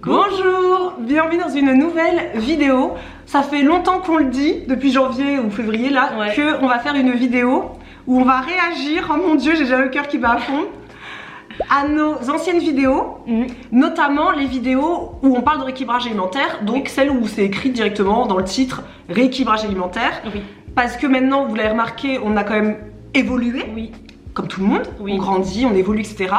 Bonjour, bienvenue dans une nouvelle vidéo. Ça fait longtemps qu'on le dit, depuis janvier ou février là, qu'on va faire une vidéo où on va réagir, oh mon dieu j'ai déjà le cœur qui bat à fond, à nos anciennes vidéos, notamment les vidéos où on parle de rééquilibrage alimentaire, donc celles où c'est écrit directement dans le titre rééquilibrage alimentaire, parce que maintenant vous l'avez remarqué, on a quand même évolué, comme tout le monde, on grandit, on évolue, etc.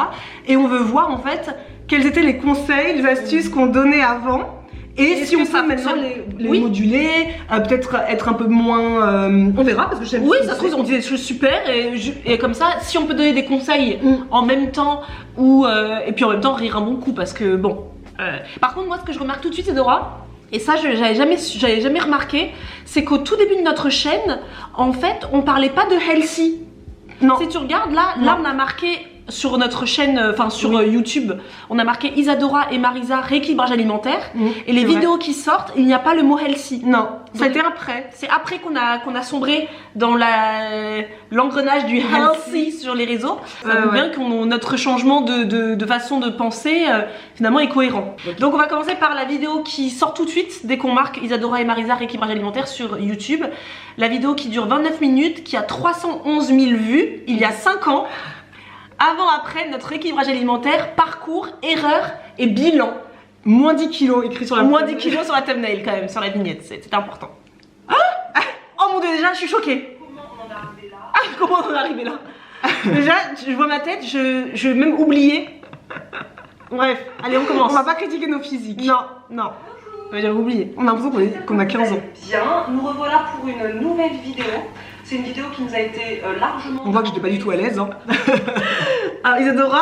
Et on veut voir en fait quels étaient les conseils, les astuces qu'on donnait avant. Et si on peut maintenant les moduler, peut-être être un peu moins... on verra parce que j'aime. Oui, ça se trouve on dit des choses super et comme ça, si on peut donner des conseils en même temps ou et puis en même temps rire un bon coup parce que bon. Par contre moi ce que je remarque tout de suite c'est Dora, et ça j'avais jamais remarqué, c'est qu'au tout début de notre chaîne, en fait on parlait pas de healthy. Non. Si tu regardes là on a marqué sur notre chaîne, enfin sur YouTube, on a marqué Isadora et Marisa rééquilibrage alimentaire, et les vidéos qui sortent, il n'y a pas le mot healthy. Non, ça a été après. C'est après qu'on a sombré dans l'engrenage du healthy sur les réseaux. Ça veut bien que notre changement de façon de penser finalement est cohérent. Donc on va commencer par la vidéo qui sort tout de suite dès qu'on marque Isadora et Marisa rééquilibrage alimentaire sur YouTube. La vidéo qui dure 29 minutes, qui a 311 000 vues il y a 5 ans. Avant-après, notre rééquilibrage alimentaire, parcours, erreur et bilan. Moins 10 kilos écrit sur la Moins 10 kilos sur la thumbnail quand même, sur la vignette, c'est important. Oh mon dieu, déjà je suis choquée. Comment on en est arrivé là? Comment on en est arrivé là? Déjà, je vois ma tête, je vais même oublier. Bref, allez on commence. On va pas critiquer nos physiques. Non. J'avais oublié. On a l'impression qu'on a 15 ans. Bien, nous revoilà pour une nouvelle vidéo. C'est une vidéo qui nous a été largement... On voit que j'étais pas du tout à l'aise. Alors Isadora,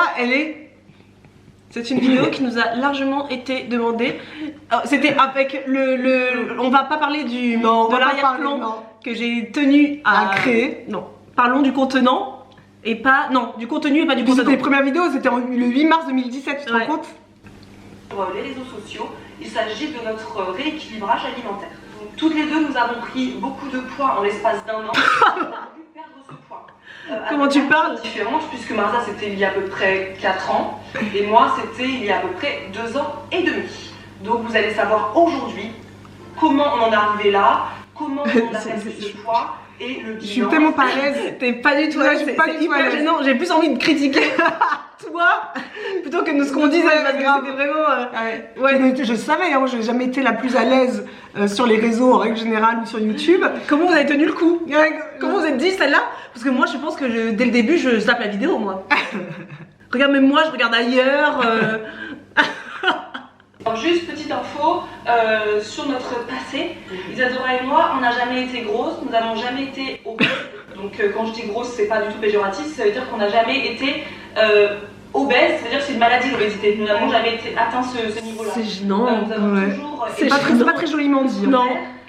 c'est une vidéo qui nous a largement été demandée. C'était avec on va pas parler de l'arrière-plan que j'ai tenu à créer. Non, parlons du contenant et pas... Non, du contenu et pas du contenant. C'était les premières vidéos, c'était le 8 mars 2017, tu te rends compte? Sur les réseaux sociaux, il s'agit de notre rééquilibrage alimentaire. Donc, toutes les deux, nous avons pris beaucoup de poids en l'espace d'1 an. On a pu perdre ce poids. Comment tu parles? Différente, puisque Marisa c'était il y a à peu près 4 ans et moi c'était il y a à peu près 2 ans et demi. Donc vous allez savoir aujourd'hui comment on en est arrivé là, comment on a perdu ce poids et le bilan. Je suis tellement pas à l'aise. T'es pas du tout à l'aise, c'est hyper gênant. J'ai plus envie de critiquer toi plutôt que de ce qu'on disait parce que c'était vraiment... mais je savais, hein, je n'ai jamais été la plus à l'aise sur les réseaux en règle générale ou sur YouTube. Comment vous avez tenu le coup? Comment vous êtes dit celle-là? Parce que moi je pense que dès le début je zappe la vidéo moi. Regarde, même moi je regarde ailleurs. Alors, juste petite info sur notre passé, Isadora et moi on n'a jamais été grosses, nous n'avons jamais été obèses. Donc quand je dis grosse c'est pas du tout péjoratif, ça veut dire qu'on n'a jamais été obèse, c'est-à-dire que c'est une maladie l'obésité. Nous n'avons jamais atteint ce niveau-là. C'est gênant. Nous avons toujours... C'est pas très joliment dit. Non.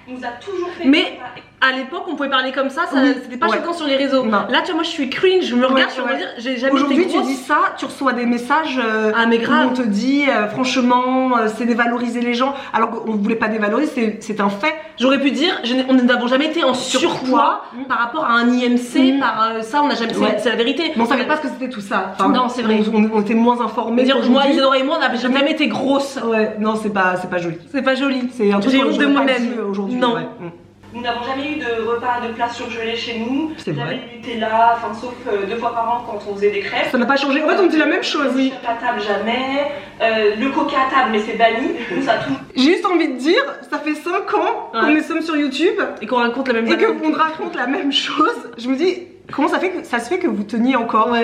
Nous a toujours fait... Mais à l'époque on pouvait parler comme ça, c'était pas choquant sur les réseaux. Non. Là tu vois moi je suis cringe, je me regarde, je me dire j'ai jamais été grosse. Aujourd'hui tu dis ça, tu reçois des messages mais grave. où on te dit franchement c'est dévaloriser les gens, alors qu'on voulait pas dévaloriser, c'est un fait. J'aurais pu dire on n'avons jamais été en surpoids par rapport à un IMC, par ça on n'a jamais, c'est la vérité. Mais on savait pas ce que c'était tout ça. Enfin, non c'est vrai. On était moins informés. Moi Isadora et moi on n'avait jamais été grosses. Ouais, non c'est pas joli. C'est pas joli. C'est un truc j'ai honte de moi-même aujourd'hui. Non. Nous n'avons jamais eu de repas de plats surgelés chez nous. C'est vrai. Jamais eu Nutella, enfin sauf 2 fois par an quand on faisait des crêpes. Ça n'a pas changé. En fait, on dit la même chose. Le à table jamais. Le coca à table, mais c'est banni. Nous ça tout. J'ai juste envie de dire, ça fait 5 ans qu'on est sommes sur YouTube et qu'on raconte la même chose. Et qu'on raconte la même chose. Je me dis, comment ça se fait que vous teniez encore?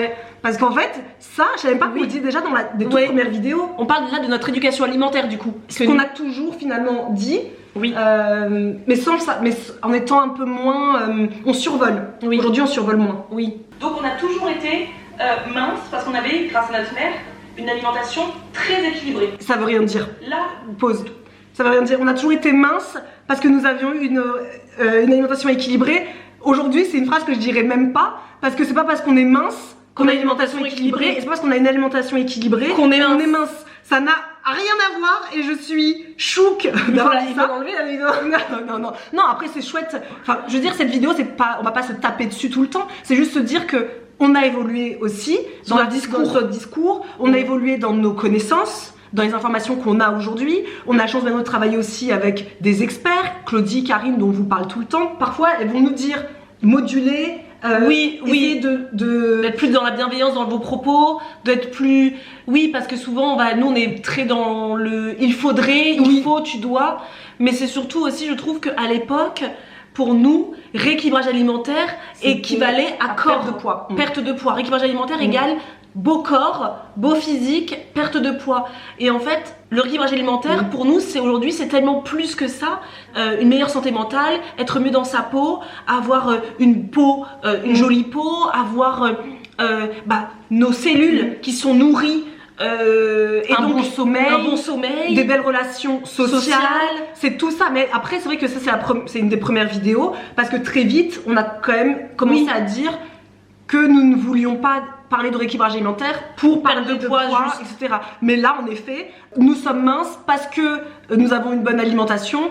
Parce qu'en fait, ça, je savais pas qu'on le dit déjà dans les toutes premières vidéos. On parle là de notre éducation alimentaire du coup. Ce qu'on a toujours finalement dit. Oui. Mais sans ça, mais en étant un peu moins, on survole. Oui. Aujourd'hui, on survole moins. Oui. Donc on a toujours été mince parce qu'on avait, grâce à notre mère, une alimentation très équilibrée. Ça veut rien dire. Là, pause. Ça veut rien dire. On a toujours été mince parce que nous avions eu une alimentation équilibrée. Aujourd'hui, c'est une phrase que je dirais même pas parce que c'est pas parce qu'on est mince qu'on a une alimentation équilibrée, et c'est pas parce qu'on a une alimentation équilibrée qu'on est mince. Ça n'a rien à voir et je suis chouque d'avoir dit ça. Enlever la vidéo. Non, après c'est chouette. Enfin, je veux dire, cette vidéo, c'est pas, on va pas se taper dessus tout le temps. C'est juste se dire que on a évolué aussi dans notre discours. On a évolué dans nos connaissances, dans les informations qu'on a aujourd'hui. On a la chance maintenant de travailler aussi avec des experts, Claudie, Karine, dont on vous parle tout le temps. Parfois, elles vont nous dire moduler. Oui, d'être plus dans la bienveillance dans vos propos, d'être plus... Oui, parce que souvent, nous, on est très dans le « il faudrait »,« il faut »,« tu dois ». Mais c'est surtout aussi, je trouve qu'à l'époque, pour nous, rééquilibrage alimentaire équivalait à corps perte de poids. Perte de poids. Rééquilibrage alimentaire égale beau corps, beau physique, perte de poids. Et en fait, le rééquilibrage alimentaire, pour nous, aujourd'hui, c'est tellement plus que ça. Une meilleure santé mentale, être mieux dans sa peau, avoir une peau, une jolie peau, avoir nos cellules qui sont nourries. Et un bon sommeil, des belles relations sociales. C'est tout ça. Mais après, c'est vrai que ça, c'est une des premières vidéos, parce que très vite, on a quand même commencé à dire que nous ne voulions pas parler de rééquilibrage alimentaire pour parler de poids, etc. Mais là, en effet, nous sommes minces parce que nous avons une bonne alimentation.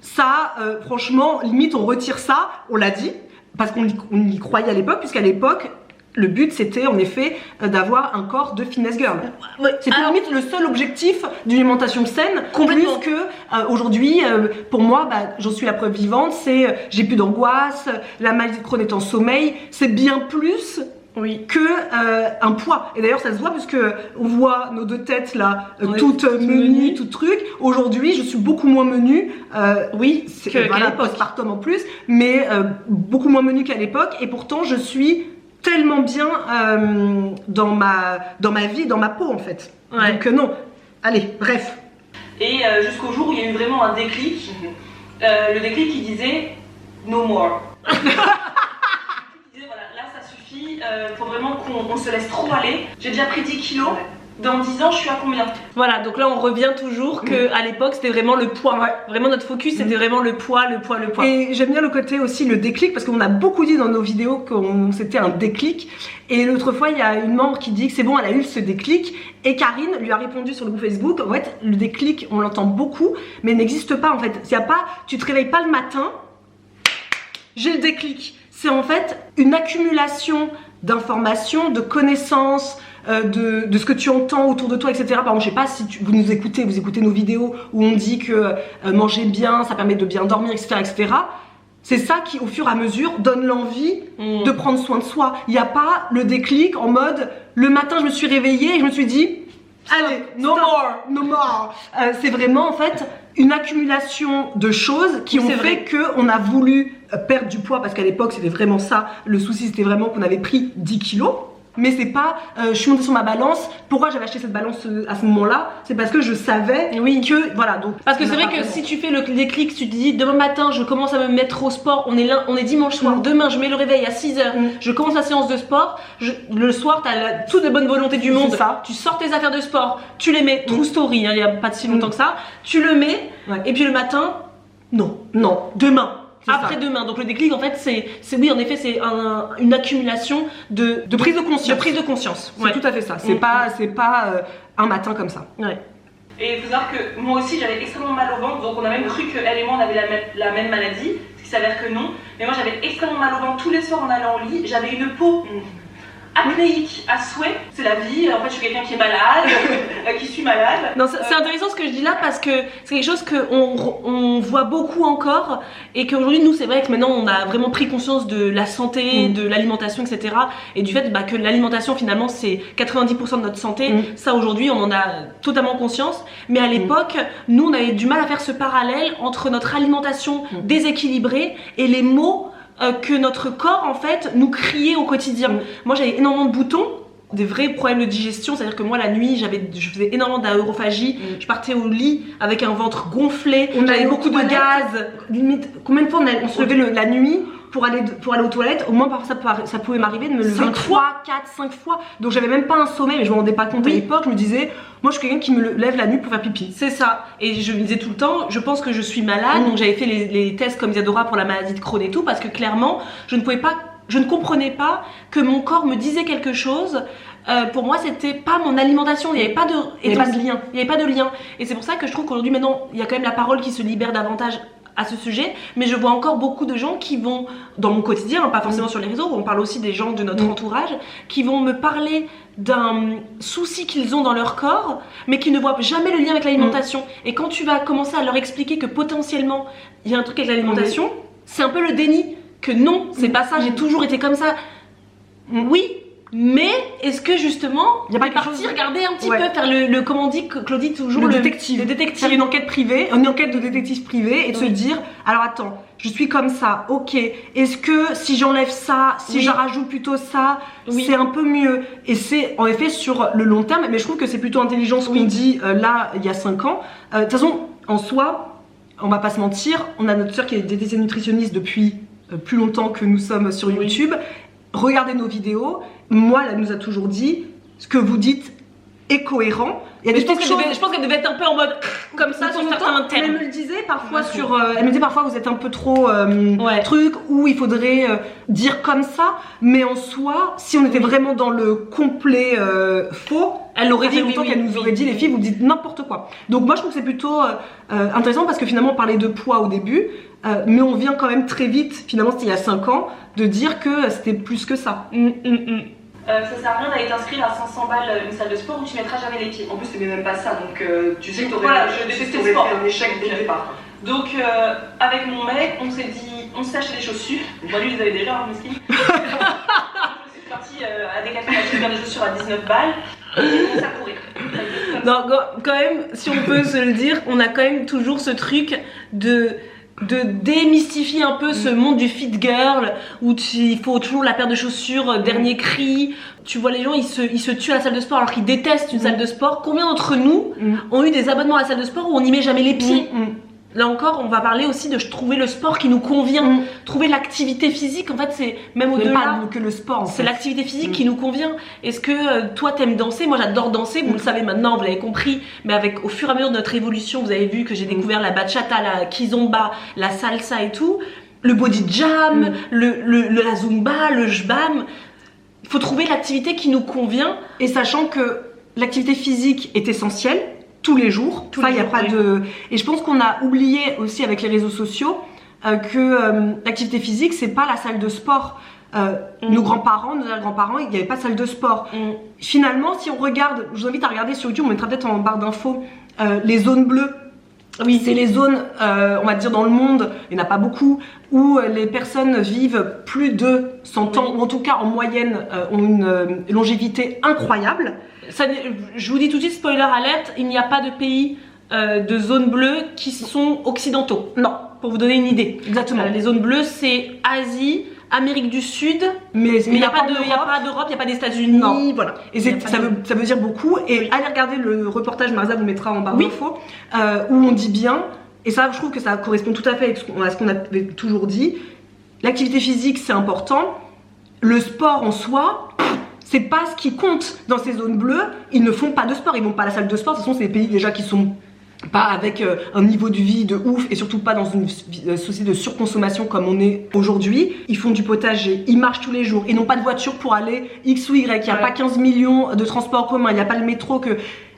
Ça, franchement, limite, on retire ça, on l'a dit, parce qu'on y croyait à l'époque, puisqu'à l'époque, le but, c'était en effet d'avoir un corps de fitness girl. C'était limite le seul objectif d'une alimentation saine, plus que aujourd'hui, pour moi, j'en suis la preuve vivante, c'est j'ai plus d'angoisse, la maladie de Crohn est en sommeil, c'est bien plus que un poids. Et d'ailleurs, ça se voit puisque on voit nos deux têtes là, toutes menues, tout truc. Aujourd'hui, je suis beaucoup moins menue. C'est qu'à l'époque, postpartum en plus, mais beaucoup moins menue qu'à l'époque. Et pourtant, je suis tellement bien dans ma vie, dans ma peau en fait. Donc non. Allez, bref. Et jusqu'au jour où il y a eu vraiment un déclic. Le déclic qui disait no more. Il disait voilà, là ça suffit, faut vraiment qu'on se laisse trop aller. J'ai déjà pris 10 kilos. Dans 10 ans, je suis à combien? Voilà, donc là on revient toujours qu'à l'époque c'était vraiment le poids. Vraiment notre focus c'était vraiment le poids. Et j'aime bien le côté aussi le déclic, parce qu'on a beaucoup dit dans nos vidéos que c'était un déclic. Et l'autre fois il y a une membre qui dit que c'est bon, elle a eu ce déclic. Et Karine lui a répondu sur le groupe Facebook, en fait le déclic on l'entend beaucoup, mais il n'existe pas en fait. Il y a pas, tu te réveilles pas le matin, j'ai le déclic. C'est en fait une accumulation d'informations, de connaissances, de ce que tu entends autour de toi, etc. Par exemple, je sais pas si vous nous écoutez, vous écoutez nos vidéos où on dit que manger bien, ça permet de bien dormir, etc. etc. C'est ça qui, au fur et à mesure, donne l'envie de prendre soin de soi. Il n'y a pas le déclic en mode, le matin, je me suis réveillée et je me suis dit, allez, no more. C'est vraiment, en fait, une accumulation de choses qui ont fait qu'on a voulu perdre du poids, parce qu'à l'époque, c'était vraiment ça. Le souci, c'était vraiment qu'on avait pris 10 kilos. Mais c'est pas, je suis montée sur ma balance. Pourquoi j'avais acheté cette balance à ce moment-là? C'est parce que je savais que, voilà, donc. Parce que c'est vrai que si tu fais le déclic, tu te dis demain matin je commence à me mettre au sport, on est dimanche soir, demain je mets le réveil à 6h, je commence la séance de sport, le soir t'as toute de bonne volonté du monde, tu sors tes affaires de sport, tu les mets, true story, il y a pas de si longtemps que ça, tu le mets, et puis le matin, non, demain. Après-demain, donc le déclic en fait c'est oui en effet c'est une accumulation de prise de conscience. C'est tout à fait ça, c'est pas un matin comme ça. Et il faut savoir que moi aussi j'avais extrêmement mal au ventre, donc on a même cru qu'elle et moi on avait la même maladie, ce qui s'avère que non. Mais moi j'avais extrêmement mal au ventre tous les soirs en allant au lit, j'avais une peau apnéique à souhait, c'est la vie, en fait je suis quelqu'un qui est malade, qui suis malade. Non, c'est intéressant ce que je dis là parce que c'est quelque chose qu'on voit beaucoup encore et qu'aujourd'hui nous c'est vrai que maintenant on a vraiment pris conscience de la santé, de l'alimentation, etc. Et du fait que l'alimentation finalement c'est 90% de notre santé, ça aujourd'hui on en a totalement conscience. Mais à l'époque, nous on avait du mal à faire ce parallèle entre notre alimentation déséquilibrée et les maux que notre corps en fait nous criait au quotidien. Moi j'avais énormément de boutons, des vrais problèmes de digestion, c'est à dire que moi la nuit je faisais énormément d'aérophagie, je partais au lit avec un ventre gonflé, j'avais beaucoup de gaz. Limite, combien de fois on se levait la nuit pour aller aux toilettes? Au moins parfois ça pouvait m'arriver de me lever 5 fois, 4, 5 fois. Donc j'avais même pas un sommeil, mais je me rendais pas compte à l'époque. Je me disais, moi je suis quelqu'un qui me lève la nuit pour faire pipi. C'est ça. Et je me disais tout le temps, je pense que je suis malade. Donc j'avais fait les tests comme Isadora pour la maladie de Crohn et tout, parce que clairement je ne comprenais pas que mon corps me disait quelque chose. Pour moi c'était pas mon alimentation, il n'y avait pas de lien. Et c'est pour ça que je trouve qu'aujourd'hui maintenant il y a quand même la parole qui se libère davantage à ce sujet, mais je vois encore beaucoup de gens qui vont, dans mon quotidien, pas forcément sur les réseaux, on parle aussi des gens de notre entourage, qui vont me parler d'un souci qu'ils ont dans leur corps, mais qui ne voient jamais le lien avec l'alimentation. Et quand tu vas commencer à leur expliquer que potentiellement il y a un truc avec l'alimentation, c'est un peu le déni, que non, c'est pas ça, j'ai toujours été comme ça. Oui, mais est-ce que justement, il y a pas parti regarder un petit peu, faire le comment on dit, Claudie, toujours le détective. Faire une enquête privée, une enquête de détective privé et de se dire, alors attends, je suis comme ça, ok, est-ce que si j'enlève ça, si je rajoute plutôt ça, c'est un peu mieux. Et c'est en effet sur le long terme, mais je trouve que c'est plutôt intelligent ce qu'on dit là, il y a 5 ans. De toute façon, en soi, on va pas se mentir, on a notre soeur qui est diététicienne nutritionniste depuis plus longtemps que nous sommes sur YouTube. Regardez nos vidéos. Moi, elle nous a toujours dit, ce que vous dites est cohérent. Il y a des je pense qu'elle devait être un peu en mode comme ça sur certains thèmes. Elle me le disait parfois elle me disait parfois vous êtes un peu trop truc, ou il faudrait dire comme ça. Mais en soi, si on était vraiment dans le complet faux, elle aurait dit longtemps qu'elle nous aurait dit les filles vous dites n'importe quoi. Donc moi je trouve que c'est plutôt intéressant parce que finalement on parlait de poids au début, mais on vient quand même très vite, finalement c'était il y a 5 ans, de dire que c'était plus que ça. Ça sert à rien d'aller t'inscrire à 500 balles une salle de sport où tu mettras jamais les pieds. En plus, c'est même pas ça, donc tu sais que voilà, je détestais le sport. Fait un échec dès le départ. Donc, avec mon mec, on s'est dit, on s'est acheté des chaussures. Moi, lui, il les avait déjà, hein, miskin. Je suis partie à Decathlon acheter des chaussures à 19 balles. Et j'ai commencé à courir. Non, quand même, si on peut se le dire, on a quand même toujours ce truc de démystifier un peu ce monde du fit girl où il faut toujours la paire de chaussures dernier cri. Tu vois les gens ils se tuent à la salle de sport alors qu'ils détestent une salle de sport. Combien d'entre nous ont eu des abonnements à la salle de sport où on n'y met jamais les pieds? Là encore, on va parler aussi de trouver le sport qui nous convient, trouver l'activité physique. En fait, c'est même au-delà pas que le sport. C'est l'activité physique qui nous convient. Est-ce que toi t'aimes danser? Moi j'adore danser, vous le savez maintenant, vous l'avez compris. Mais au fur et à mesure de notre évolution, vous avez vu que j'ai découvert la bachata, la kizomba, la salsa et tout, le body jam, la zumba, le jbam. Il faut trouver l'activité qui nous convient, et sachant que l'activité physique est essentielle. Tous les jours, il y a pas de. Et je pense qu'on a oublié aussi avec les réseaux sociaux que l'activité physique c'est pas la salle de sport. Nos grands-parents, nos grands-parents, il n'y avait pas de salle de sport. Finalement, si on regarde, je vous invite à regarder sur YouTube, on mettra peut-être en barre d'infos les zones bleues. Oui, c'est les zones, on va dire dans le monde, il n'y en a pas beaucoup, où les personnes vivent plus de 100 ans, ou en tout cas en moyenne ont une longévité incroyable. Ça, je vous dis tout de suite, spoiler alert, il n'y a pas de pays de zones bleues qui sont occidentaux. Non, pour vous donner une idée. Exactement. Les zones bleues, c'est Asie, Amérique du Sud, mais il n'y a pas d'Europe, il n'y a pas des États-Unis, voilà. Et ça veut dire beaucoup. Et allez regarder le reportage, Marisa vous mettra en barre d'infos, où on dit bien, et ça je trouve que ça correspond tout à fait à ce qu'on avait toujours dit, l'activité physique c'est important, le sport en soi, c'est pas ce qui compte dans ces zones bleues. Ils ne font pas de sport, ils vont pas à la salle de sport. De toute façon, c'est des pays déjà qui sont pas avec un niveau de vie de ouf et surtout pas dans une société de surconsommation comme on est aujourd'hui. Ils font du potager, ils marchent tous les jours, ils n'ont pas de voiture pour aller X ou Y. Il n'y a pas 15 millions de transports en commun, il n'y a pas le métro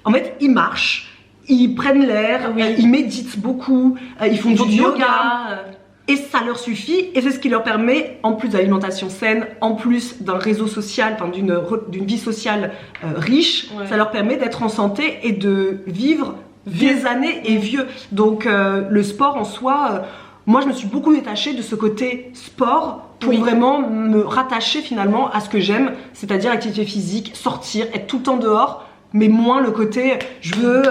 En fait, ils marchent, ils prennent l'air, ils méditent beaucoup, ils font du yoga. Et ça leur suffit, et c'est ce qui leur permet, en plus d'alimentation saine, en plus d'un réseau social, enfin d'une vie sociale riche, ça leur permet d'être en santé et de vivre des années et vieux. Donc le sport en soi, moi je me suis beaucoup détachée de ce côté sport pour vraiment me rattacher finalement à ce que j'aime, c'est-à-dire l'activité physique, sortir, être tout le temps dehors. Mais moins le côté je veux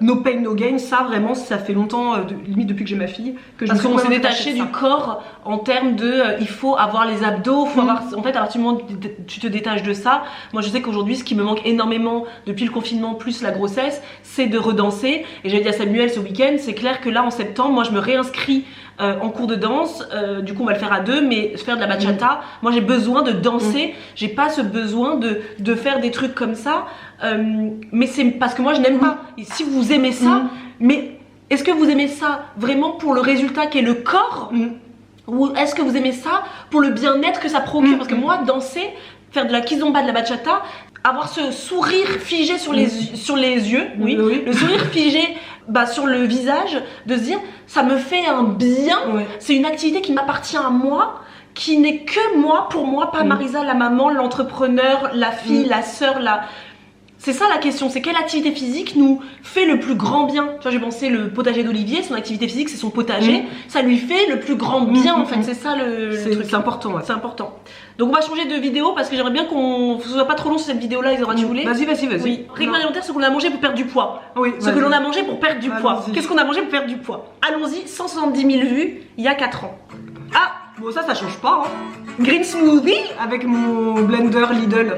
no pain no gain, ça vraiment ça fait longtemps, limite depuis que j'ai ma fille, que je parce qu'on s'est détaché du corps en termes de il faut avoir les abdos, faut avoir, en fait à partir du moment où tu te détaches de ça, moi je sais qu'aujourd'hui ce qui me manque énormément depuis le confinement plus la grossesse, c'est de redanser. Et j'avais dit à Samuel ce week-end, c'est clair que là en septembre, moi je me réinscris en cours de danse, du coup on va le faire à 2, mais faire de la bachata, moi j'ai besoin de danser, j'ai pas ce besoin de faire des trucs comme ça, mais c'est parce que moi je n'aime pas. Et si vous aimez ça, mais est-ce que vous aimez ça vraiment pour le résultat qui est le corps, ou est-ce que vous aimez ça pour le bien-être que ça procure? Parce que moi danser, faire de la kizomba, de la bachata, avoir ce sourire figé sur les yeux, le sourire figé sur le visage, de se dire ça me fait un bien, c'est une activité qui m'appartient à moi, qui n'est que moi, pour moi, pas Marisa, la maman, l'entrepreneur, la fille, la sœur, C'est ça la question, c'est quelle activité physique nous fait le plus grand bien. Tu vois, j'ai pensé le potager d'Olivier, son activité physique c'est son potager, ça lui fait le plus grand bien en fait, c'est ça le truc. C'est important, c'est important. Donc on va changer de vidéo parce que j'aimerais bien qu'on ne soit pas trop long sur cette vidéo là, Isadora, tu voulais? Vas-y. Oui. Règle alimentaire, ce qu'on a mangé pour perdre du poids. Oui, ce que l'on a mangé pour perdre du poids. Qu'est-ce qu'on a mangé pour perdre du poids? Allons-y, 170 000 vues il y a 4 ans. Ah, bon ça change pas, hein. Green smoothie avec mon blender Lidl.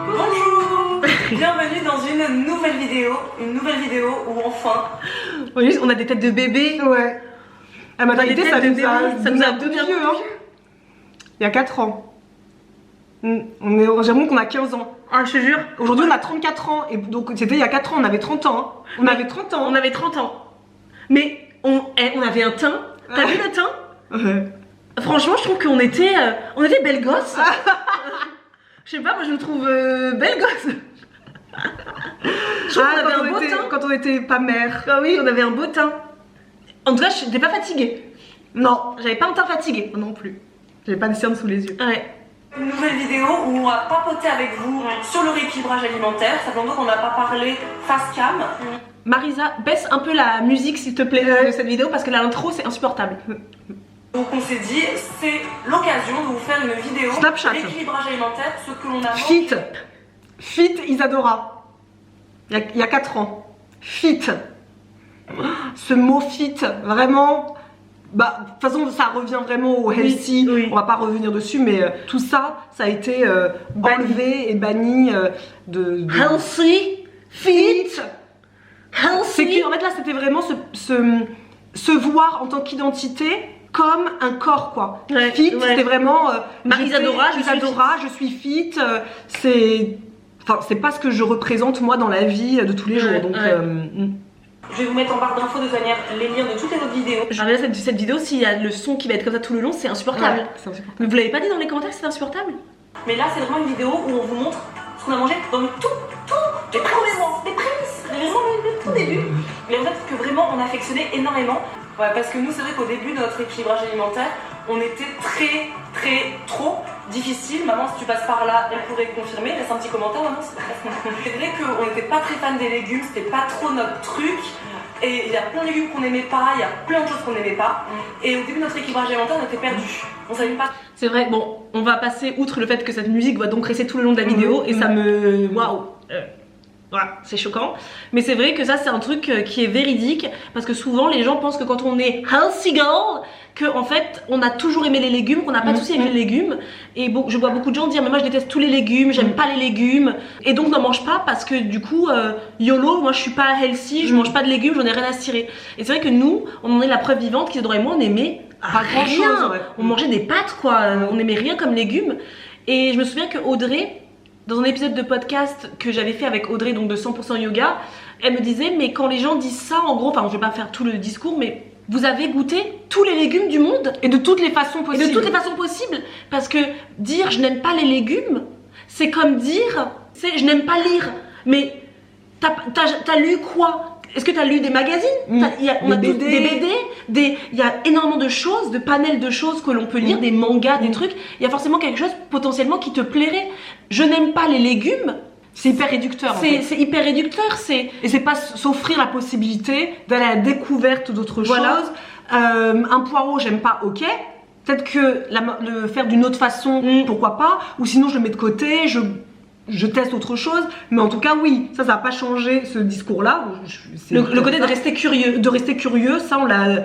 Bonjour. Bienvenue dans une nouvelle vidéo où enfin... Oui, on a des têtes de bébé. Ouais. La maternité, ça nous a donné vieux, hein. Il y a 4 ans. J'avoue qu'on a 15 ans. Ah, je te jure. Aujourd'hui, on a 34 ans. Et donc, c'était il y a 4 ans, on avait 30 ans. Hein. On avait 30 ans. On avait 30 ans. Mais on avait un teint. T'as vu le teint? Ouais. Franchement, je trouve qu'on était belle gosse. Je sais pas, moi je me trouve belle gosse. Je trouve qu'on avait un beau teint. Quand on était pas mère. Ah oui, on avait un beau teint. En tout cas, j'étais pas fatiguée. Non, j'avais pas un teint fatigué. non plus. J'avais pas de cernes sous les yeux. Ouais. Une nouvelle vidéo où on va papoter avec vous sur le rééquilibrage alimentaire. Ça fait longtemps qu'on n'a pas parlé face cam. Marisa, baisse un peu la musique s'il te plaît de cette vidéo parce que l'intro c'est insupportable. Donc on s'est dit, c'est l'occasion de vous faire une vidéo Snapchat. rééquilibrage alimentaire, ce que l'on a Fit Isadora. Il y a 4 ans. Fit. Ce mot fit, vraiment. De toute façon, ça revient vraiment au healthy. Oui. On va pas revenir dessus, mais tout ça, ça a été enlevé et banni de... Healthy, fit, healthy. En fait, là, c'était vraiment se voir en tant qu'identité comme un corps, quoi. Ouais, fit, c'était vraiment... Isadora, je suis fit. C'est pas ce que je représente, moi, dans la vie de tous les jours. Donc... Je vais vous mettre en barre d'infos de toute manière les liens de toutes les autres vidéos. Cette vidéo, s'il y a le son qui va être comme ça tout le long, c'est insupportable. Ouais, c'est insupportable. Mais vous l'avez pas dit dans les commentaires que c'était insupportable? Mais là, c'est vraiment une vidéo où on vous montre ce qu'on a mangé dans le tout les premiers mois, les prémices, vraiment le tout début. Mais en fait, que vraiment on affectionnait énormément. Ouais, parce que nous, c'est vrai qu'au début de notre équilibrage alimentaire, on était trop difficile. Maman, si tu passes par là, elle pourrait confirmer. Laisse un petit commentaire, maman. C'est vrai qu'on n'était pas très fan des légumes, c'était pas trop notre truc. Et il y a plein de légumes qu'on n'aimait pas, il y a plein de choses qu'on n'aimait pas. Et au début de notre équilibrage alimentaire, on était perdus. On savait pas. C'est vrai, bon, on va passer outre le fait que cette musique va donc rester tout le long de la vidéo et ça me... Waouh. Voilà, c'est choquant. Mais c'est vrai que ça, c'est un truc qui est véridique parce que souvent, les gens pensent que quand on est healthy girl, que en fait, on a toujours aimé les légumes, qu'on n'a pas de souci avec les légumes. Et bon, je vois beaucoup de gens dire, mais moi, je déteste tous les légumes, j'aime pas les légumes. Et donc, n'en mange pas parce que du coup, YOLO, moi, je suis pas healthy, je mange pas de légumes, j'en ai rien à cirer. Et c'est vrai que nous, on en est la preuve vivante qu'Isadora et moi, on aimait pas grand chose. Ouais. On mangeait des pâtes, quoi. On aimait rien comme légumes. Et je me souviens que Audrey, dans un épisode de podcast que j'avais fait avec Audrey, donc de 100% yoga, elle me disait, mais quand les gens disent ça, en gros, enfin je vais pas faire tout le discours, mais vous avez goûté tous les légumes du monde et de toutes les façons possibles. Parce que dire je n'aime pas les légumes, c'est comme dire, je n'aime pas lire. Mais t'as lu quoi? Est-ce que tu as lu des magazines? On a des BD, il y a énormément de choses, de panels de choses que l'on peut lire, des mangas, des trucs. Il y a forcément quelque chose potentiellement qui te plairait. Je n'aime pas les légumes. C'est hyper réducteur. C'est hyper réducteur. Et c'est pas s'offrir la possibilité d'aller à la découverte d'autres choses. Un poireau, j'aime pas, ok. Peut-être que le faire d'une autre façon, pourquoi pas. Ou sinon, je le mets de côté, je teste autre chose, mais en tout cas oui, ça va pas changer ce discours-là. Le côté de rester curieux. De rester curieux, ça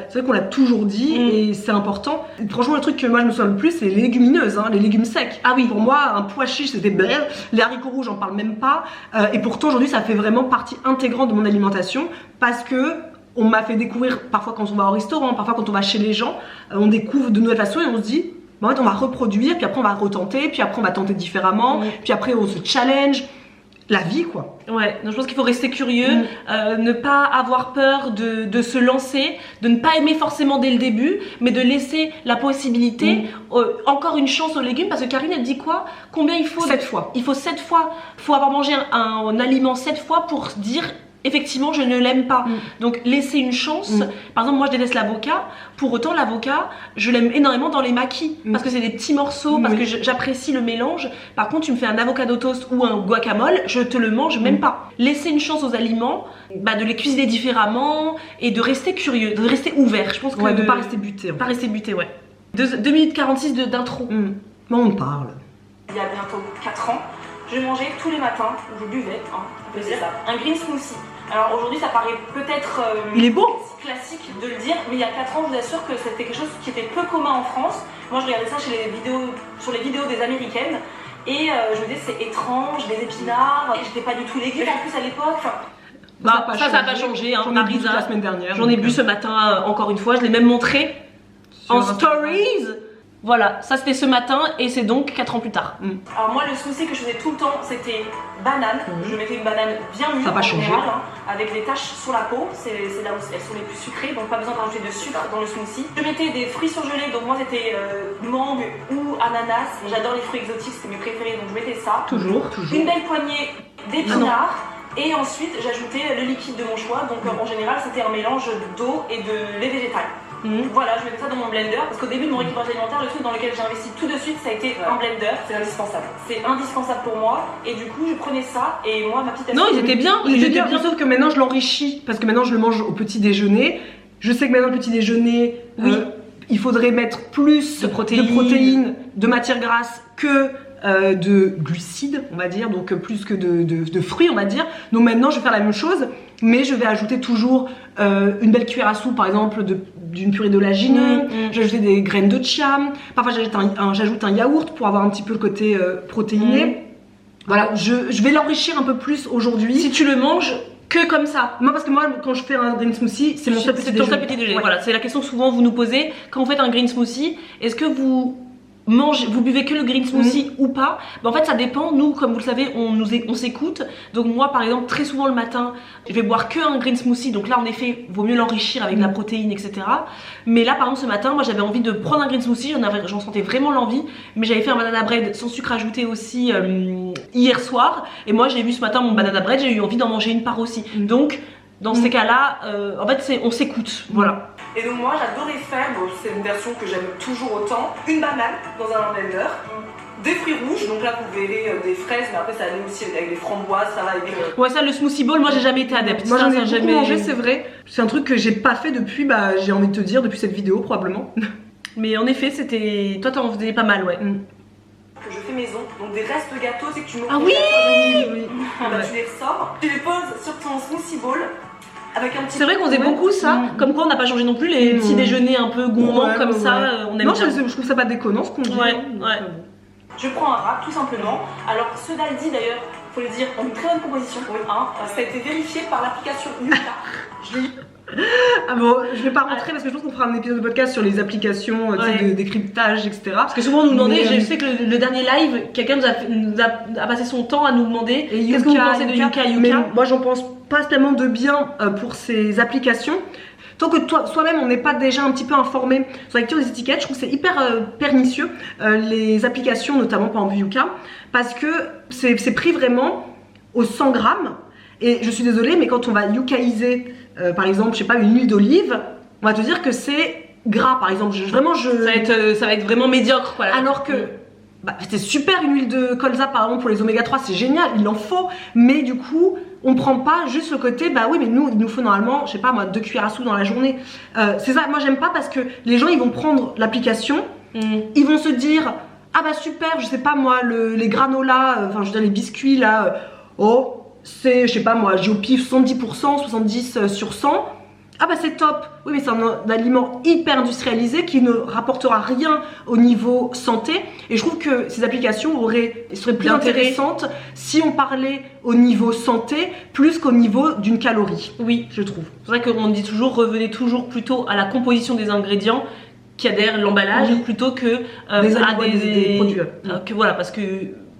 c'est vrai qu'on l'a toujours dit et c'est important. Franchement, le truc que moi je me souviens le plus, c'est les légumineuses, les légumes secs. Ah oui. Pour moi, un pois chiche c'était belle, les haricots rouges j'en parle même pas. Et pourtant aujourd'hui ça fait vraiment partie intégrante de mon alimentation parce que on m'a fait découvrir, parfois quand on va au restaurant, parfois quand on va chez les gens, on découvre de nouvelles façons et on se dit en fait, on va reproduire, puis après on va retenter, puis après on va tenter différemment, puis après on se challenge. la vie quoi. Ouais, donc je pense qu'il faut rester curieux, ne pas avoir peur de se lancer, de ne pas aimer forcément dès le début, mais de laisser la possibilité, encore une chance aux légumes, parce que Karine elle dit quoi? Combien il faut? 7 fois. Il faut 7 fois, il faut avoir mangé un aliment 7 fois pour se dire effectivement je ne l'aime pas. Donc laisser une chance. Par exemple moi je déteste l'avocat, pour autant l'avocat je l'aime énormément dans les maquis parce que c'est des petits morceaux, parce que j'apprécie le mélange. Par contre tu me fais un avocado toast ou un guacamole, je te le mange même pas. Laisser une chance aux aliments, de les cuisiner différemment et de rester curieux, de rester ouvert. Je pense que de pas rester buté. Pas rester buté, ouais. 2 minutes 46 d'intro. Bon, on parle. Il y a bientôt 4 ans, je mangeais tous les matins, je buvais, on peut dire, un green smoothie. Alors aujourd'hui ça paraît peut-être il est beau, classique de le dire, mais il y a 4 ans je vous assure que c'était quelque chose qui était peu commun en France. Moi je regardais ça sur les vidéos des américaines et je me disais c'est étrange, des épinards, j'étais pas du tout légume en plus à l'époque. Ça n'a pas changé, hein. J'en ai bu la semaine dernière. J'en ai bu ce matin encore une fois, je l'ai même montré en stories. Voilà, ça c'était ce matin et c'est donc 4 ans plus tard. Alors moi le smoothie que je faisais tout le temps c'était banane. Je mettais une banane bien mûre en général, avec des taches sur la peau, c'est là où elles sont les plus sucrées, donc pas besoin de rajouter de sucre dans le smoothie. Je mettais des fruits surgelés, donc moi c'était mangue ou ananas. J'adore les fruits exotiques, c'est mes préférés, donc je mettais ça. Toujours. Une belle poignée d'épinards. Et ensuite j'ajoutais le liquide de mon choix, donc en général c'était un mélange d'eau et de lait végétal. Voilà, je mettais ça dans mon blender parce qu'au début de mon rééquilibrage alimentaire, le truc dans lequel j'ai investi tout de suite, ça a été un blender. C'est indispensable. C'est indispensable pour moi et du coup, je prenais ça et moi, ma petite Non, ils étaient bien. Sauf que maintenant, je l'enrichis parce que maintenant, je le mange au petit déjeuner. Je sais que maintenant, le petit déjeuner, il faudrait mettre plus de protéines, de matières grasses que de glucides, on va dire, donc plus que de fruits, on va dire. Donc maintenant, je vais faire la même chose, mais je vais ajouter toujours une belle cuillère à soupe, par exemple, d'une purée d'oléagineux. J'ai ajouté des graines de chia. Parfois, j'ajoute un yaourt pour avoir un petit peu le côté protéiné. Voilà, je vais l'enrichir un peu plus aujourd'hui. Si tu le manges que comme ça. Moi, parce que moi, quand je fais un green smoothie, c'est mon seul petit déjeuner. Voilà, c'est la question que souvent vous nous posez. Quand vous faites un green smoothie, est-ce que vous buvez que le green smoothie ou pas? En fait ça dépend, nous comme vous le savez on s'écoute, donc moi par exemple très souvent le matin je vais boire que un green smoothie, donc là en effet vaut mieux l'enrichir avec de la protéine etc, mais là par exemple ce matin moi j'avais envie de prendre un green smoothie, j'en sentais vraiment l'envie, mais j'avais fait un banana bread sans sucre ajouté aussi hier soir, et moi j'ai vu ce matin mon banana bread, j'ai eu envie d'en manger une part aussi, donc dans ces cas là en fait on s'écoute, voilà. Et donc moi j'adorais faire, c'est une version que j'aime toujours autant, une banane dans un blender, des fruits rouges, donc là vous verrez des fraises, mais après ça allait aussi avec des framboises, ça va avec... Ouais ça le smoothie bowl, moi j'ai jamais été adepte. Moi j'en ai jamais mangé, c'est vrai. C'est un truc que j'ai pas fait depuis, j'ai envie de te dire, depuis cette vidéo probablement. Mais en effet c'était... Toi t'en faisais pas mal, ouais. Que je fais maison, donc des restes de gâteaux, c'est que tu me... Ah oui, tu les ressors, tu les poses sur ton smoothie bowl. C'est vrai qu'on faisait beaucoup ça, comme quoi on n'a pas changé non plus les petits déjeuners un peu gourmands comme ça, on aime bien. Je trouve ça pas déconnant ce qu'on dit. Je prends un wrap tout simplement. Alors ce Daldi d'ailleurs, faut le dire, ont une très bonne composition. Ça a été vérifié par l'application Yuka. Ah bon, je vais pas rentrer parce que je pense qu'on fera un épisode de podcast sur les applications de décryptage, etc. Parce que souvent on nous demandait, je sais que le dernier live, quelqu'un nous a passé son temps à nous demander qu'est-ce que vous pensez de Yuka. Mais moi j'en pense pas tellement de bien pour ces applications. Tant que soi-même on n'est pas déjà un petit peu informé sur la lecture des étiquettes, je trouve que c'est hyper pernicieux les applications, notamment par exemple Yuka, parce que c'est pris vraiment au 100 grammes. Et je suis désolée, mais quand on va yucaïser par exemple, je sais pas, une huile d'olive, on va te dire que c'est gras par exemple. Ça va être vraiment médiocre quoi. Alors que c'est super une huile de colza par exemple pour les oméga 3, c'est génial, il en faut, mais du coup on prend pas juste le côté oui mais il nous faut normalement, je sais pas moi, 2 cuillères à soupe dans la journée. C'est ça, moi j'aime pas parce que les gens ils vont prendre l'application, ils vont se dire ah bah super, je sais pas moi, les granolas, enfin je veux dire les biscuits là, c'est je sais pas moi, j'ai au pif 70%, 70 sur 100. Ah bah c'est top. Oui mais c'est un aliment hyper industrialisé qui ne rapportera rien au niveau santé, et je trouve que ces applications seraient plus intéressantes si on parlait au niveau santé plus qu'au niveau d'une calorie. Oui, je trouve. C'est vrai qu'on dit toujours, revenez toujours plutôt à la composition des ingrédients qu'il y a derrière l'emballage plutôt que des produits. Voilà, parce que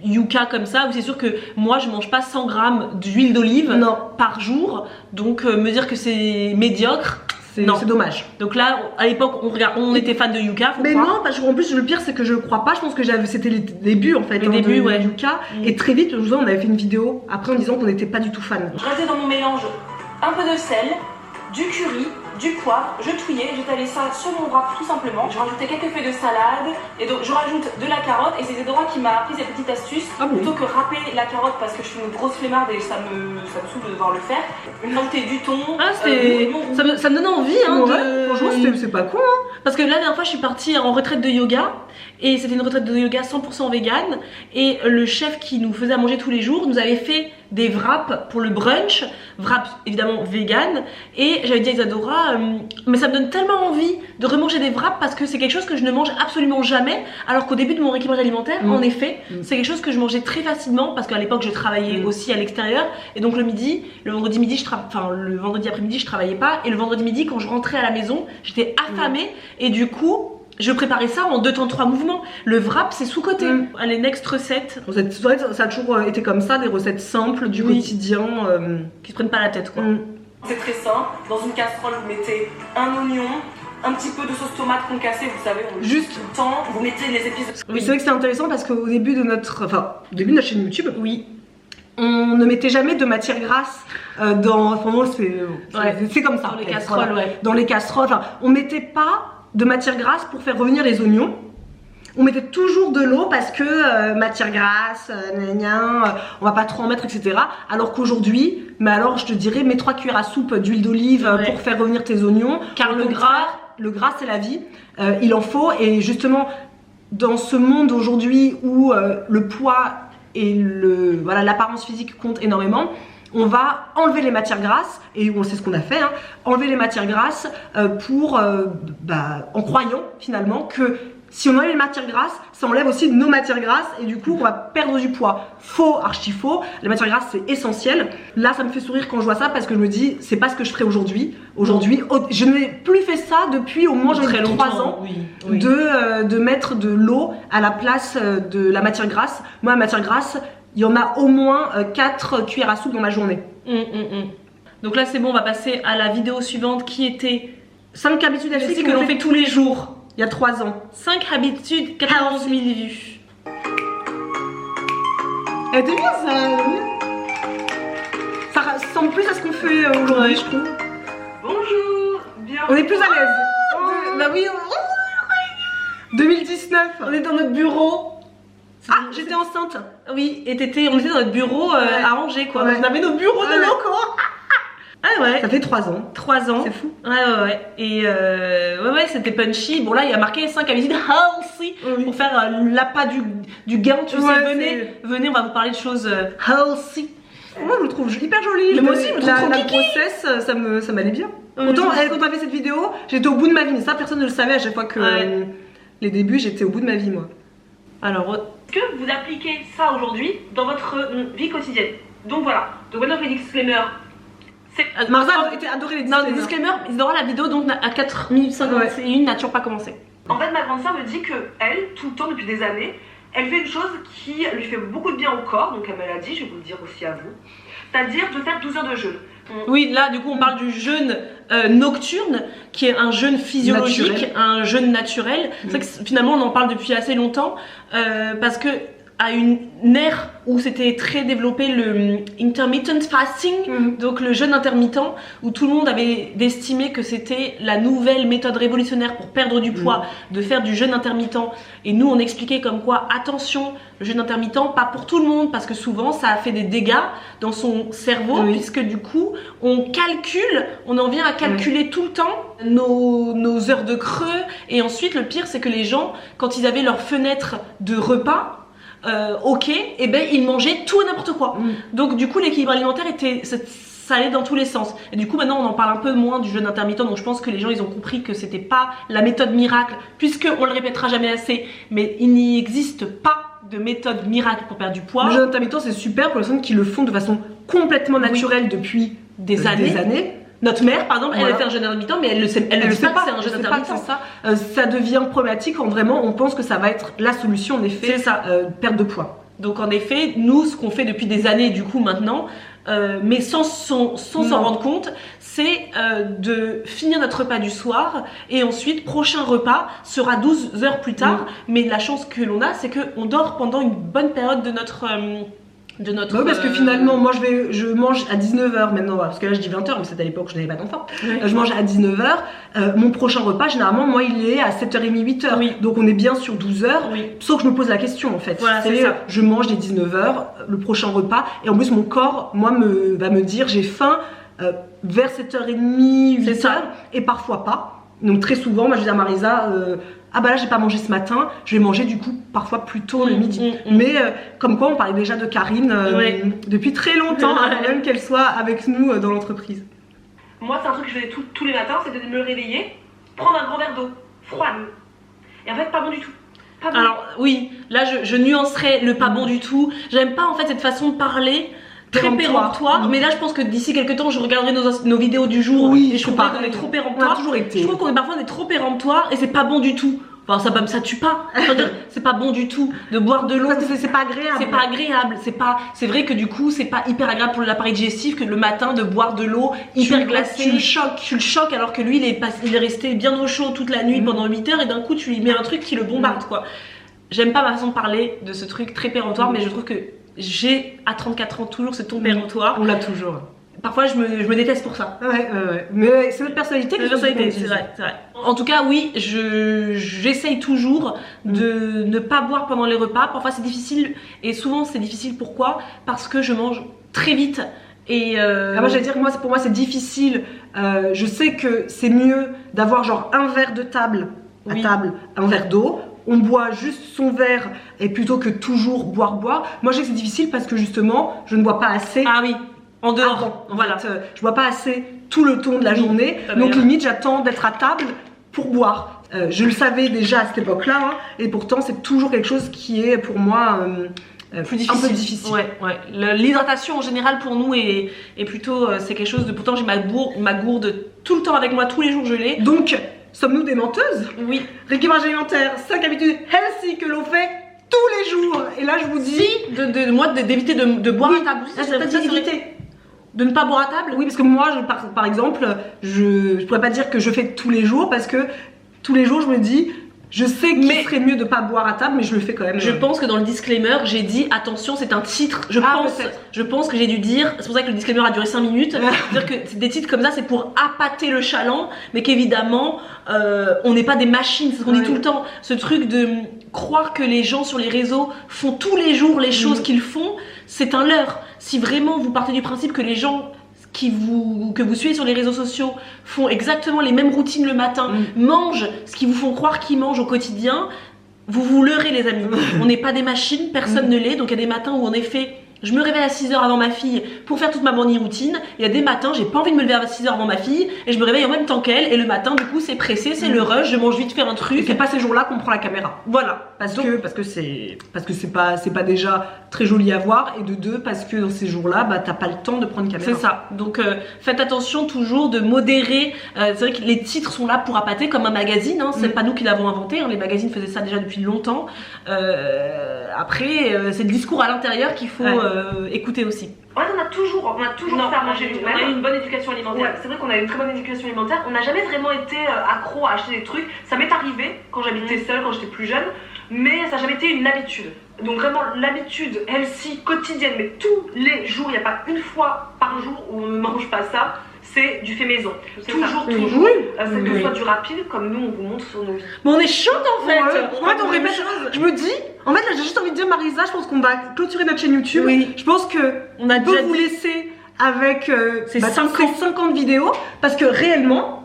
yucca comme ça, où c'est sûr que moi je mange pas 100 grammes d'huile d'olive par jour, donc me dire que c'est médiocre, c'est dommage. Donc là, à l'époque, on était fan de yucca. Mais non, parce qu'en plus, le pire, c'est que je crois pas. Je pense que c'était les débuts en fait. Les débuts, de yucca. Et très vite, on avait fait une vidéo après en disant qu'on n'était pas du tout fan. Je rajoutais dans mon mélange un peu de sel, du curry, du poivre, je touillais, j'étalais ça sur mon wrap tout simplement. Je rajoutais quelques feuilles de salade et donc je rajoute de la carotte et c'est Isadora qui m'a appris cette petite astuce plutôt que râper la carotte parce que je suis une grosse flemmarde et ça me saoule de devoir le faire. Rajouter du thon. Ça me donne envie hein, franchement c'est pas con hein. Parce que la dernière fois je suis partie en retraite de yoga et c'était une retraite de yoga 100% vegan et le chef qui nous faisait à manger tous les jours nous avait fait des wraps pour le brunch, wraps évidemment vegan, et j'avais dit à Isadora mais ça me donne tellement envie de remanger des wraps parce que c'est quelque chose que je ne mange absolument jamais, alors qu'au début de mon rééquilibrage alimentaire en effet c'est quelque chose que je mangeais très facilement parce qu'à l'époque je travaillais aussi à l'extérieur et donc le vendredi midi le vendredi après-midi je travaillais pas et le vendredi midi quand je rentrais à la maison j'étais affamée et du coup je préparais ça en 2 temps 3 mouvements. Le wrap c'est sous-côté. Allez, next recette. Ça a toujours été comme ça, des recettes simples du quotidien qui se prennent pas la tête quoi. C'est très simple. Dans une casserole vous mettez un oignon, un petit peu de sauce tomate concassée, vous savez, juste tout le temps. Vous mettez les épices. Oui, c'est vrai que c'est intéressant parce qu'au début de notre chaîne YouTube, on ne mettait jamais de matière grasse dans. C'est comme ça. Dans les casseroles, Dans les casseroles, on mettait pas de matière grasse pour faire revenir les oignons. On mettait toujours de l'eau parce que matière grasse, on va pas trop en mettre, etc. Alors qu'aujourd'hui, je te dirais, mets 3 cuillères à soupe d'huile d'olive pour faire revenir tes oignons. Car le gras c'est la vie, il en faut. Et justement, dans ce monde aujourd'hui où le poids et l'apparence physique comptent énormément, on va enlever les matières grasses, et on sait ce qu'on a fait, enlever les matières grasses en croyant finalement que si on enlève les matières grasses, ça enlève aussi nos matières grasses et du coup on va perdre du poids. Faux, archi faux, les matières grasses c'est essentiel. Là ça me fait sourire quand je vois ça parce que je me dis c'est pas ce que je ferais aujourd'hui. Aujourd'hui, je n'ai plus fait ça depuis au moins 3 ans de mettre de l'eau à la place de la matière grasse. Moi la matière grasse, il y en a au moins 4 cuillères à soupe dans ma journée. Donc là c'est bon, on va passer à la vidéo suivante qui était 5 habitudes que l'on fait tous les jours. Il y a 3 ans. 5 habitudes, 14 000 vues. Elle était bien ça. Ça ressemble plus à ce qu'on fait aujourd'hui, je trouve. Bonjour, bienvenue. On est plus à l'aise. Bah oui. 2019. On est dans notre bureau. Ah, j'étais enceinte. Oui, et on était dans notre bureau à Angers quoi. On avait nos bureaux de locaux. Ah ouais. Ça fait 3 ans. 3 ans. C'est fou. Ouais. Et c'était punchy. Bon là il y a marqué 5 habitudes healthy pour faire l'appât du gain. Tu sais, venez, on va vous parler de choses healthy. Moi je le trouve hyper joli. Mais moi aussi je me trouve trop la grossesse, ça m'allait bien. Pourtant quand on a fait cette vidéo, j'étais au bout de ma vie. Mais ça personne ne le savait à chaque fois que les débuts j'étais au bout de ma vie moi. Alors, est-ce que vous appliquez ça aujourd'hui dans votre vie quotidienne? Donc voilà, donc maintenant les disclaimers. Marza était adorée les disclaimers. Non, les disclaimers, Isadora, la vidéo donc à 4 minutes 51 n'a toujours pas commencé. En fait, ma grande sœur me dit que elle, tout le temps depuis des années, elle fait une chose qui lui fait beaucoup de bien au corps, donc elle me l'a dit, je vais vous le dire aussi à vous, c'est-à-dire de faire 12 heures de jeûne. Oui, là du coup on parle du jeûne nocturne, qui est un jeûne physiologique, un jeûne naturel. C'est vrai que finalement on en parle depuis assez longtemps, parce que à une ère où c'était très développé le intermittent fasting, donc le jeûne intermittent, où tout le monde avait estimé que c'était la nouvelle méthode révolutionnaire pour perdre du poids, de faire du jeûne intermittent. Et nous on expliquait comme quoi, attention, le jeûne intermittent, pas pour tout le monde, parce que souvent ça a fait des dégâts dans son cerveau, puisque du coup on en vient à calculer tout le temps nos heures de creux. Et ensuite le pire c'est que les gens, quand ils avaient leur fenêtre de repas, ils mangeaient tout et n'importe quoi. Donc du coup l'équilibre alimentaire ça allait dans tous les sens. Et du coup maintenant on en parle un peu moins du jeûne intermittent, donc je pense que les gens ils ont compris que c'était pas la méthode miracle, puisque on le répétera jamais assez, mais il n'y existe pas de méthode miracle pour perdre du poids. Le jeûne intermittent c'est super pour les personnes qui le font de façon complètement naturelle depuis des années. Notre mère, par exemple, elle a fait un jeûne intermittent, mais elle ne sait pas que c'est un jeûne intermittent. Ça devient problématique quand vraiment on pense que ça va être la solution, en effet, perte de poids. Donc en effet, nous, ce qu'on fait depuis des années du coup maintenant, mais sans s'en rendre compte, c'est de finir notre repas du soir et ensuite prochain repas sera 12 heures plus tard. Mais la chance que l'on a, c'est qu'on dort pendant une bonne période de notre... Oui, parce que finalement, moi je mange à 19h maintenant, parce que là je dis 20h, mais c'était à l'époque où je n'avais pas d'enfant. Oui. Je mange à 19h. Mon prochain repas, généralement, moi il est à 7h30, 8h. Oui. Donc on est bien sur 12h. Oui. Sauf que je me pose la question en fait. Voilà, c'est ça. Je mange dès 19h, le prochain repas, et en plus mon corps, moi, va me dire j'ai faim vers 7h30, 8h, et parfois pas. Donc très souvent, moi je dis à Marisa, ah bah là j'ai pas mangé ce matin, je vais manger du coup parfois plus tôt le midi. Mais comme quoi on parlait déjà de Karine depuis très longtemps, avant même qu'elle soit avec nous dans l'entreprise. Moi c'est un truc que je faisais tous les matins, c'était de me réveiller, prendre un grand verre d'eau froide. Et en fait pas bon du tout. Alors oui, là je nuancerais le pas bon du tout. J'aime pas en fait cette façon de parler. Très péremptoire, mais là je pense que d'ici quelques temps je regarderai nos vidéos du jour et je trouverai qu'on est trop péremptoire. On a toujours été. Je trouve qu'on est parfois trop péremptoire et c'est pas bon du tout. Enfin ça tue pas. C'est pas bon du tout de boire de l'eau. C'est pas agréable. C'est pas agréable. C'est vrai que du coup c'est pas hyper agréable pour l'appareil digestif que le matin de boire de l'eau hyper glacée. Tu le choques alors que lui il est resté bien au chaud toute la nuit pendant 8 heures et d'un coup tu lui mets un truc qui le bombarde quoi. J'aime pas ma façon de parler de ce truc très péremptoire, mais je trouve que j'ai à 34 ans toujours ce ton péremptoire. On l'a toujours. Parfois je me déteste pour ça. Ouais. Mais c'est notre personnalité. C'est vrai. En tout cas oui, j'essaye toujours de ne pas boire pendant les repas. Parfois c'est difficile et souvent c'est difficile pourquoi? Parce que je mange très vite. Et moi j'allais dire que pour moi c'est difficile. Je sais que c'est mieux d'avoir genre un verre de table à table, un verre d'eau. On boit juste son verre et plutôt que toujours boire. Moi je sais que c'est difficile parce que justement je ne bois pas assez. Ah oui, en dehors. Voilà. Je bois pas assez tout le temps de la journée. Donc limite j'attends d'être à table pour boire. Je le savais déjà à cette époque-là hein, et pourtant c'est toujours quelque chose qui est pour moi plus difficile. Un peu difficile. Ouais. L'hydratation en général pour nous est plutôt c'est quelque chose de. Pourtant j'ai ma gourde tout le temps avec moi, tous les jours je l'ai. Donc sommes-nous des menteuses? Oui. Rééquilibrage alimentaire, 5 habitudes healthy que l'on fait tous les jours. Et là je vous dis d'éviter de boire à table. De ne pas boire à table. Oui, parce que moi par exemple je pourrais pas dire que je fais tous les jours parce que tous les jours je me dis je sais qu'il serait mieux de pas boire à table, mais je le fais quand même. Je pense que dans le disclaimer, j'ai dit attention, c'est un titre. Je pense que j'ai dû dire, c'est pour ça que le disclaimer a duré 5 minutes. C'est-à-dire que des titres comme ça, c'est pour appâter le chaland, mais qu'évidemment, on n'est pas des machines. C'est ce qu'on dit tout le temps. Ce truc de croire que les gens sur les réseaux font tous les jours les choses qu'ils font, c'est un leurre. Si vraiment vous partez du principe que les gens que vous suivez sur les réseaux sociaux font exactement les mêmes routines le matin, mangent ce qu'ils vous font croire qu'ils mangent au quotidien, vous vous leurrez les amis. On n'est pas des machines, personne ne l'est. Donc il y a des matins où en effet je me réveille à 6h avant ma fille pour faire toute ma morning routine. Il y a des matins, j'ai pas envie de me lever à 6h avant ma fille et je me réveille en même temps qu'elle. Et le matin, du coup, c'est pressé, c'est le rush, je mange vite faire un truc. Et c'est pas ces jours-là qu'on prend la caméra. Voilà. Parce que c'est pas déjà très joli à voir. Et de deux, parce que dans ces jours-là, bah t'as pas le temps de prendre une caméra. C'est ça. Donc faites attention toujours de modérer. C'est vrai que les titres sont là pour appâter comme un magazine. Hein. C'est pas nous qui l'avons inventé. Hein. Les magazines faisaient ça déjà depuis longtemps. Après, c'est le discours à l'intérieur qu'il faut écouter aussi. En fait, on a toujours fait à manger nous-mêmes. On a eu une bonne éducation alimentaire. C'est vrai qu'on a une très bonne éducation alimentaire. On n'a jamais vraiment été accro à acheter des trucs. Ça m'est arrivé quand j'habitais seule, quand j'étais plus jeune, mais ça n'a jamais été une habitude. Donc vraiment l'habitude healthy quotidienne, mais tous les jours, il n'y a pas une fois par jour où on ne mange pas ça. C'est du fait maison. Toujours. C'est que ce soit du rapide, comme nous on vous montre sur nos vies. Mais on est chaude en fait. On répète. Je me dis, en fait là j'ai juste envie de dire Marisa, je pense qu'on va clôturer notre chaîne YouTube. Oui. Je pense que on peut vous laisser avec ces 50 vidéos parce que réellement,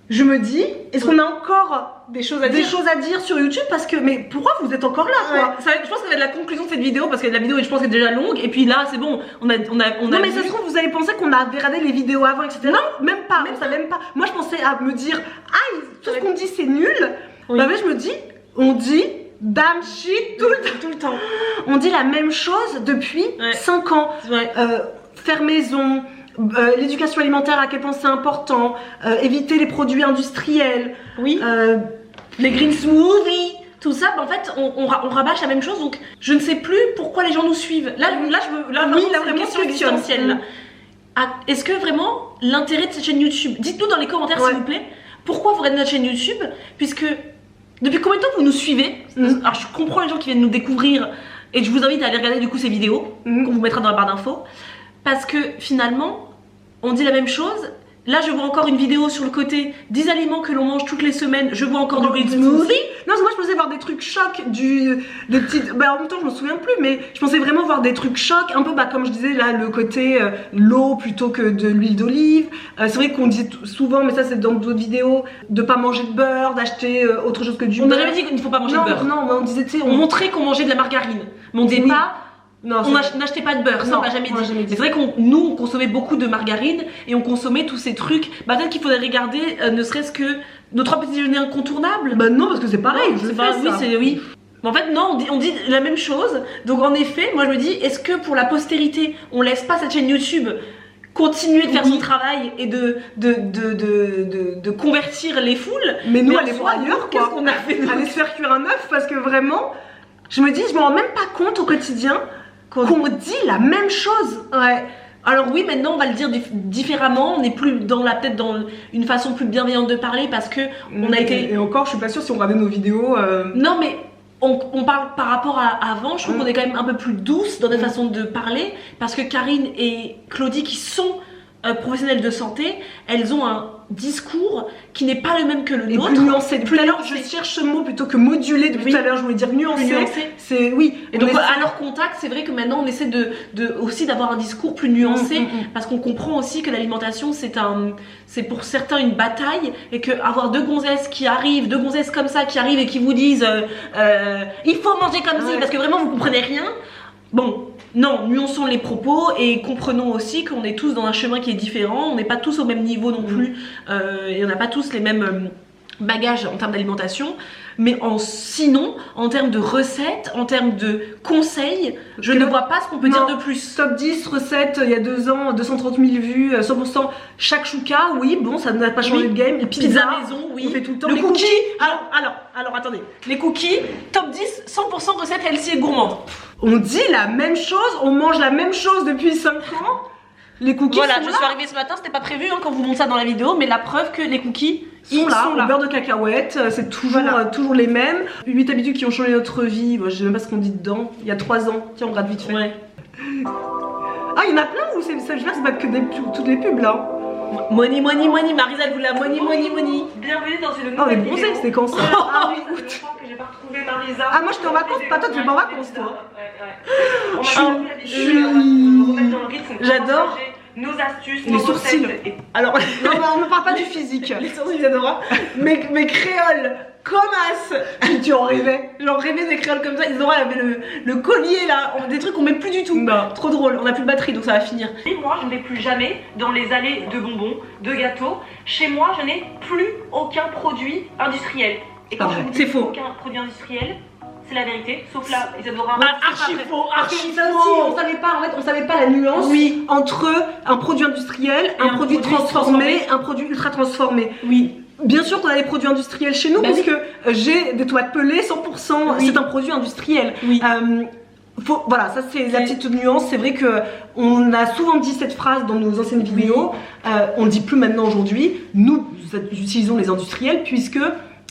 je me dis, est-ce qu'on a encore des choses à dire sur YouTube parce que mais pourquoi vous êtes encore là quoi? Je pense que ça va être la conclusion de cette vidéo parce que la vidéo je pense est déjà longue et puis là c'est bon on a non mais ça se trouve vous allez penser qu'on avait regardé les vidéos avant etc. Non même pas. Moi je pensais à me dire tout ce qu'on dit c'est nul. Bah mais je me dis on dit damn shit tout le temps. On dit la même chose depuis 5 ans. Faire maison, l'éducation alimentaire à quel point c'est important, éviter les produits industriels, les green smoothies, tout ça, bah, en fait, on rabâche la même chose. Donc, je ne sais plus pourquoi les gens nous suivent. Là, oui, c'est là, une question existentielle. Là. Est-ce que vraiment l'intérêt de cette chaîne YouTube, dites-nous dans les commentaires s'il vous plaît, pourquoi vous regardez notre chaîne YouTube, puisque depuis combien de temps vous nous suivez? Alors, je comprends les gens qui viennent nous découvrir et je vous invite à aller regarder du coup ces vidéos qu'on vous mettra dans la barre d'infos, parce que finalement, on dit la même chose. Là, je vois encore une vidéo sur le côté 10 aliments que l'on mange toutes les semaines. Je vois encore du green smoothie. Non, moi je pensais voir des trucs chocs, des petites. Bah, en même temps, je m'en souviens plus, mais je pensais vraiment voir des trucs chocs, un peu comme je disais là, le côté l'eau plutôt que de l'huile d'olive. C'est vrai qu'on dit souvent, mais ça c'est dans d'autres vidéos, de pas manger de beurre, d'acheter autre chose que du beurre. On n'a jamais dit qu'il ne faut pas manger de beurre. Non, mais on disait, tu sais, on montrait qu'on mangeait de la margarine, mais on disait pas. Non, on n'achetait pas de beurre, ça on l'a jamais dit. C'est vrai qu'on nous on consommait beaucoup de margarine et on consommait tous ces trucs. Bah peut-être qu'il faudrait regarder ne serait-ce que nos 3 petits déjeuners incontournables. Bah non, parce que c'est pareil, c'est pas oui. En fait non, on dit la même chose. Donc en effet, moi je me dis, est-ce que pour la postérité, on laisse pas cette chaîne YouTube continuer de faire son travail et de convertir les foules? Mais nous aller voir ailleurs, qu'est-ce qu'on a fait? Aller se faire cuire un œuf, parce que vraiment, je me dis, je me rends même pas compte au quotidien qu'on dit la même chose. Ouais. Alors oui, maintenant on va le dire différemment, on n'est plus peut-être dans une façon plus bienveillante de parler parce que on a été... Et encore, je suis pas sûre si on regardait nos vidéos... Non mais on parle par rapport à avant, je trouve qu'on est quand même un peu plus douce dans notre façon de parler, parce que Karine et Claudie qui sont professionnelles de santé, elles ont un discours qui n'est pas le même que le nôtre. Plus nuancé. Tout à l'heure, je cherche ce mot plutôt que modulé. Depuis tout à l'heure, je voulais dire nuancé. C'est oui. Et donc à leur contact, c'est vrai que maintenant on essaie aussi d'avoir un discours plus nuancé, parce qu'on comprend aussi que l'alimentation c'est pour certains une bataille, et que avoir deux gonzesses comme ça qui arrivent et qui vous disent il faut manger comme ça parce que vraiment vous comprenez rien. Bon. Non, nuançons les propos et comprenons aussi qu'on est tous dans un chemin qui est différent, on n'est pas tous au même niveau non plus, et on n'a pas tous les mêmes bagages en termes d'alimentation, mais sinon, en termes de recettes, en termes de conseils, je ne vois pas ce qu'on peut dire de plus. Top 10 recettes il y a 2 ans, 230 000 vues, 100% shakshuka, oui, bon, ça n'a pas changé de game. Pizza maison, oui. On fait tout le temps. Le cookie, alors attendez, les cookies, top 10, 100% recettes healthy et gourmandes. On dit la même chose, on mange la même chose depuis 5 ans. Les cookies voilà, sont je là. suis arrivée ce matin, c'était pas prévu quand vous montrez ça dans la vidéo, mais la preuve que les cookies sont là. Au beurre de cacahuète, c'est toujours les mêmes. 8 habitudes qui ont changé notre vie. Moi, je sais même pas ce qu'on dit dedans. Il y a 3 ans. Tiens, on regarde vite fait. Ouais. Ah, il y en a plein ou c'est pas que toutes les pubs là? Money, Marisa elle voulait la money. Bienvenue dans une nouvelle les bronzés, c'était quand ça? Ah oui, je crois que j'ai pas retrouvé Marisa. Ah, moi j'étais en vacances, pas toi, tu es pas en vacances toi. On a l'habitude de remettre dans le rythme. J'adore nos astuces, les sourcils. Alors, non, on ne parle pas du physique. Les sourcils, Isadora. Mes créoles, comme as. Tu en rêvais. J'en rêvais des créoles comme ça. Isadora, elle avait le collier là, des trucs qu'on met plus du tout. Non. Trop drôle. On a plus de batterie donc ça va finir. Moi, je ne vais plus jamais dans les allées de bonbons, de gâteaux. Chez moi, je n'ai plus aucun produit industriel. Et quand je vous dis c'est faux. Aucun produit industriel. C'est la vérité, sauf là, Isadora. Archi faux. On savait pas la nuance entre un produit industriel, un produit transformé, un produit ultra transformé. Oui. Bien sûr qu'on a des produits industriels chez nous, parce que j'ai des tomates pelées 100%, c'est un produit industriel. Oui. Voilà, ça c'est la petite nuance. C'est vrai que on a souvent dit cette phrase dans nos anciennes vidéos. On le dit plus maintenant aujourd'hui. Nous utilisons les industriels puisque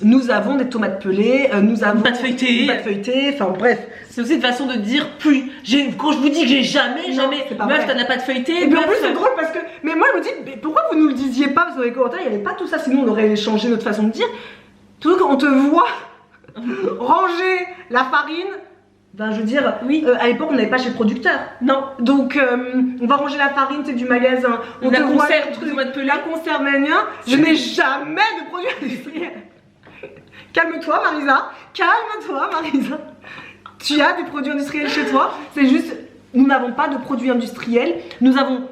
nous avons des tomates pelées, nous avons pâte feuilletée, enfin bref. C'est aussi une façon de dire plus. Quand je vous dis que j'ai jamais, meuf t'en as pas de feuilleté. Et puis en plus c'est drôle parce que, mais moi je me dis, mais pourquoi vous nous le disiez pas? Parce que dans les commentaires il n'y avait pas tout ça, sinon on aurait changé notre façon de dire. Tout quand on te voit ranger la farine, ben je veux dire, à l'époque on n'avait pas chez le producteur. Non. Donc on va ranger la farine, c'est du magasin. On la te voit la conserve, je n'ai jamais de produits industriels. Calme-toi Marisa, tu as des produits industriels chez toi, c'est juste, nous n'avons pas de produits industriels, nous avons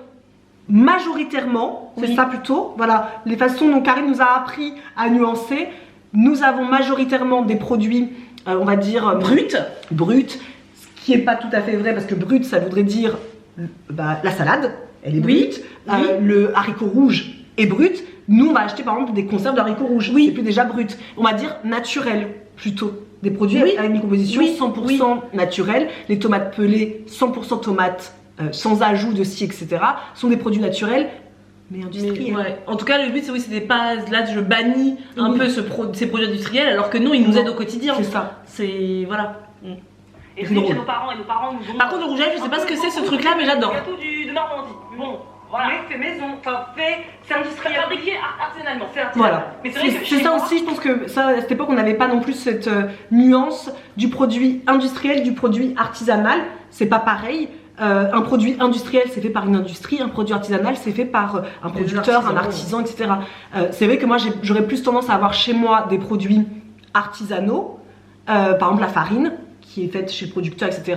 majoritairement, c'est ça plutôt, voilà, les façons dont Karine nous a appris à nuancer, nous avons majoritairement des produits, on va dire, bruts, ce qui n'est pas tout à fait vrai, parce que brut ça voudrait dire, la salade, elle est brute, le haricot rouge est brut. Nous on va acheter par exemple des conserves de haricots rouges, c'est plus déjà brut. On va dire naturel plutôt, des produits avec une composition 100% naturelle. Les tomates pelées, 100% tomates, sans ajout de scie, etc. sont des produits naturels, mais industriels. Ouais. En tout cas, le but, c'était pas là, je bannis un peu ces produits industriels, alors que non, ils nous aident au quotidien. C'est ça. C'est voilà. Et c'est chez nos parents, et nos parents nous ont. Par contre, le rouge à lèvres, je sais pas ce que c'est ce truc-là, mais j'adore. Le gâteau de Normandie. Bon. Voilà. Mais fait maison, c'est industriel, fabriqué artisanalement. Voilà. Mais c'est ça aussi, je pense que ça, à cette époque, on n'avait pas non plus cette nuance du produit industriel, du produit artisanal. C'est pas pareil. Un produit industriel, c'est fait par une industrie. Un produit artisanal, c'est fait par un producteur, un artisan, etc. C'est vrai que moi, j'aurais plus tendance à avoir chez moi des produits artisanaux, par exemple la farine, qui est faite chez le producteur, etc.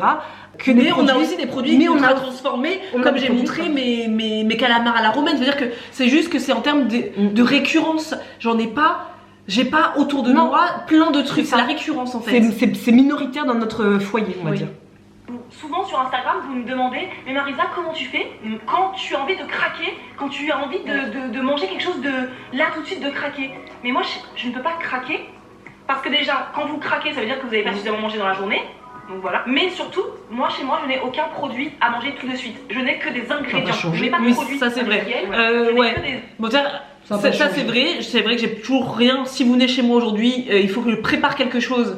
Mais on a aussi des produits qui on a transformés, comme j'ai montré mes calamars à la romaine. C'est-à-dire que c'est juste que c'est en termes de récurrence. J'ai pas autour de moi plein de trucs. C'est la récurrence en fait. C'est minoritaire dans notre foyer, on va dire. Souvent sur Instagram, vous me demandez, mais Marisa, comment tu fais quand tu as envie de craquer, quand tu as envie de manger quelque chose de là tout de suite de craquer. Mais moi, je ne peux pas craquer parce que déjà, quand vous craquez, ça veut dire que vous n'avez pas suffisamment mangé dans la journée. Donc voilà. Mais surtout, chez moi, je n'ai aucun produit à manger tout de suite. Je n'ai que des ingrédients. Je n'ai pas de produits. Ça c'est vrai. Ça c'est vrai. C'est vrai que j'ai toujours rien. Si vous venez chez moi aujourd'hui, il faut que je prépare quelque chose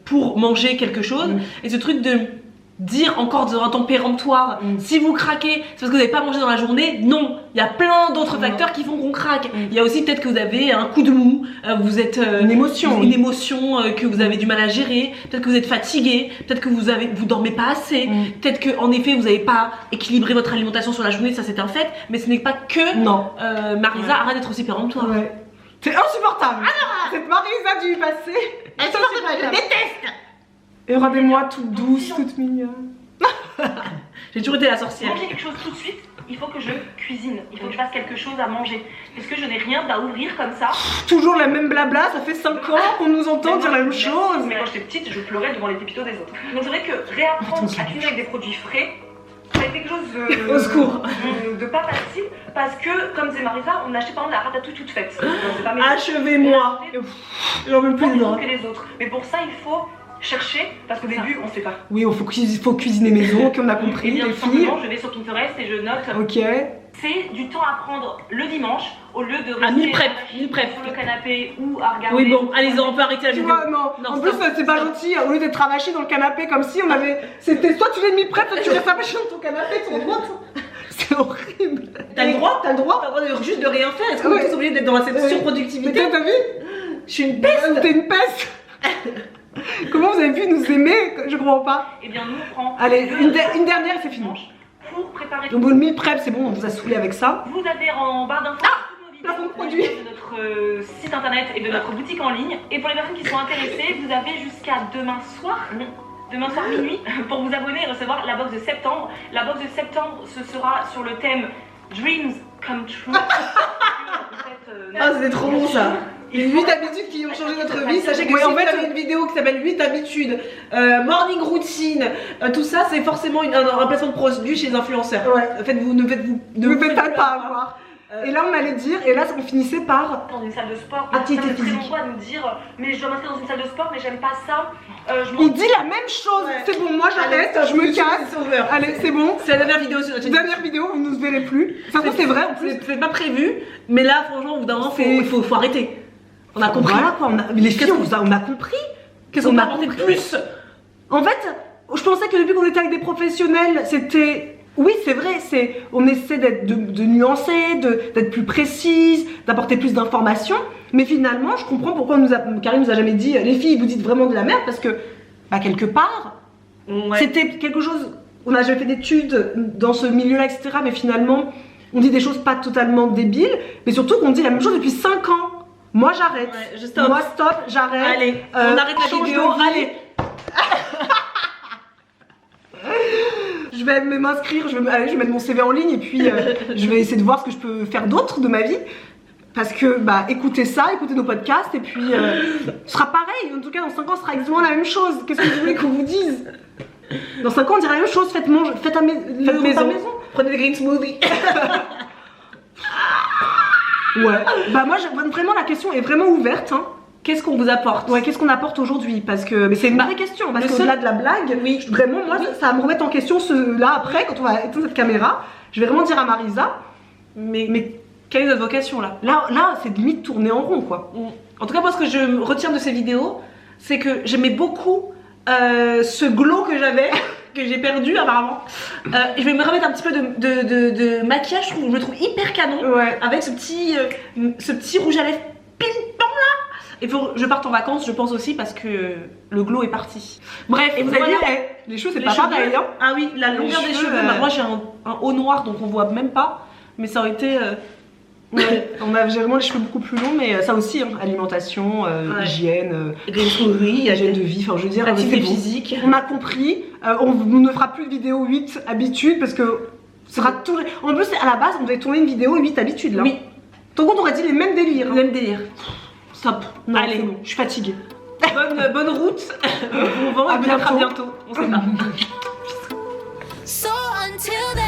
pour manger quelque chose. Et ce truc de dire encore dans un temps péremptoire, si vous craquez, c'est parce que vous n'avez pas mangé dans la journée. Non, il y a plein d'autres facteurs qui font qu'on craque. Il y a aussi peut-être que vous avez un coup de mou, vous êtes une émotion que vous avez du mal à gérer, peut-être que vous êtes fatigué, peut-être que vous dormez pas assez, peut-être que en effet vous n'avez pas équilibré votre alimentation sur la journée, ça c'est un fait, mais ce n'est pas que Marisa, arrête d'être aussi péremptoire. C'est insupportable. Cette Marisa du passé, je déteste. Et regardez-moi toute douce, toute mignonne. J'ai toujours été la sorcière. Manger quelque chose tout de suite, il faut que je cuisine, il faut que je fasse quelque chose à manger. Est-ce que je n'ai rien à ouvrir comme ça? Toujours la même blabla, ça fait 5 ans qu'on nous entend dire la même chose. Mais quand j'étais petite, je pleurais devant les pépitos des autres. Donc c'est vrai que réapprendre à cuisiner avec des produits frais, ça a été quelque chose au secours. De pas facile, parce que, comme disait Marisa, on achetait par exemple la ratatouille toute faite. Achevez-moi. J'en veux plus que les autres. Mais pour ça, il faut chercher, parce qu'au début, on sait pas. Oui, il faut cuisiner maison, qu'on a compris, les filles. Je vais sur Pinterest et je note. Ok. C'est du temps à prendre le dimanche, au lieu de rester mi-prep sur le canapé ou à regarder. Oui, bon, allez-y, on peut arrêter la vidéo. Non, en plus, c'est pas gentil. Au lieu d'être ravaché dans le canapé comme si on avait. C'était soit tu l'as mi-prep, soit tu restes ravaché dans ton canapé, ton droit. C'est horrible. T'as le droit juste de rien faire. Est-ce qu'on est tous obligés d'être dans cette surproductivité? Mais t'as vu? Je suis une peste. T'es une peste. Comment vous avez pu nous aimer? Je comprends pas. Eh bien, nous on prend. Allez, une dernière, c'est fini. Pour préparer. Donc, le meal prep, c'est bon, on vous a saoulé avec ça. Vous avez en barre d'infos tous nos produits de notre site internet et de notre boutique en ligne. Et pour les personnes qui sont intéressées, vous avez jusqu'à demain soir minuit, pour vous abonner et recevoir la box de septembre. La box de septembre, ce sera sur le thème Dreams Come True. C'était trop bon ça. Les 8 habitudes qui ont changé notre vie. Sachez que si vous avez une vidéo qui s'appelle 8 habitudes, morning routine, tout ça c'est forcément un remplacement de produit chez les influenceurs. Ne me faites pas avoir. Et là on allait dire, et là on finissait par dans une salle de sport. Activité physique. On va nous dire, mais je dois m'inscrire dans une salle de sport, mais j'aime pas ça. On dit la même chose. C'est bon, moi j'arrête, je me casse. Allez, c'est bon. C'est la dernière vidéo sur notre chaîne. Dernière vidéo, vous ne nous verrez plus. C'est vrai, en plus. C'est pas prévu, mais là franchement au bout d'un moment il faut arrêter. On a compris. Voilà quoi, les filles, on a compris. Qu'est-ce qu'on a compris plus? En fait, je pensais que depuis qu'on était avec des professionnels, c'était. Oui, c'est vrai, on essaie de nuancer, d'être plus précise, d'apporter plus d'informations. Mais finalement, je comprends pourquoi Karine nous a jamais dit les filles, vous dites vraiment de la merde, parce que, quelque part, c'était quelque chose. On n'a jamais fait d'études dans ce milieu-là, etc. Mais finalement, on dit des choses pas totalement débiles, mais surtout qu'on dit la même chose depuis 5 ans. Moi j'arrête. Moi stop, j'arrête. Allez, on arrête la vidéo. Allez. Je vais m'inscrire, je vais mettre mon CV en ligne et puis je vais essayer de voir ce que je peux faire d'autre de ma vie. Parce que écoutez ça, écoutez nos podcasts et puis ce sera pareil. En tout cas dans 5 ans ce sera exactement la même chose. Qu'est-ce que vous voulez qu'on vous dise? Dans 5 ans on dira la même chose, faites à maison. Prenez des green smoothies. Ouais, moi vraiment la question est vraiment ouverte. Hein. qu'est-ce qu'on vous apporte? Ouais, qu'est-ce qu'on apporte aujourd'hui? Parce que, mais c'est une vraie question, parce qu'au-delà de la blague, vraiment, moi, ça va me remettre en question là après, quand on va éteindre cette caméra, je vais vraiment dire à Marisa, mais quelle est notre vocation là? Là, c'est limite tourner en rond, quoi. En tout cas, moi, ce que je retiens de ces vidéos, c'est que j'aimais beaucoup ce glow que j'avais, que j'ai perdu apparemment. Je vais me remettre un petit peu de maquillage, je le trouve hyper canon, avec ce petit rouge à lèvres ping-pong là. Il faut que je parte en vacances, je pense aussi, parce que le glow est parti. Bref, et vous avez dit, les cheveux, c'est pas pareil, hein. Ah oui, la longueur des cheveux, bah, moi j'ai un haut noir, donc on voit même pas, mais ça aurait été... Ouais, j'ai vraiment les cheveux beaucoup plus longs, mais ça aussi, hein, alimentation, hygiène, hygiène de vie, enfin je veux dire, activité physique. On a compris, on ne fera plus de vidéo 8 habitudes parce que ce sera tout. En plus, à la base, on devait tourner une vidéo 8 habitudes là. Oui. Donc on aurait dit les mêmes délires. Les mêmes délires. Stop. Non, allez, bon, je suis fatiguée. Bonne route, bon vent et peut-être à bientôt. On sait pas. So until then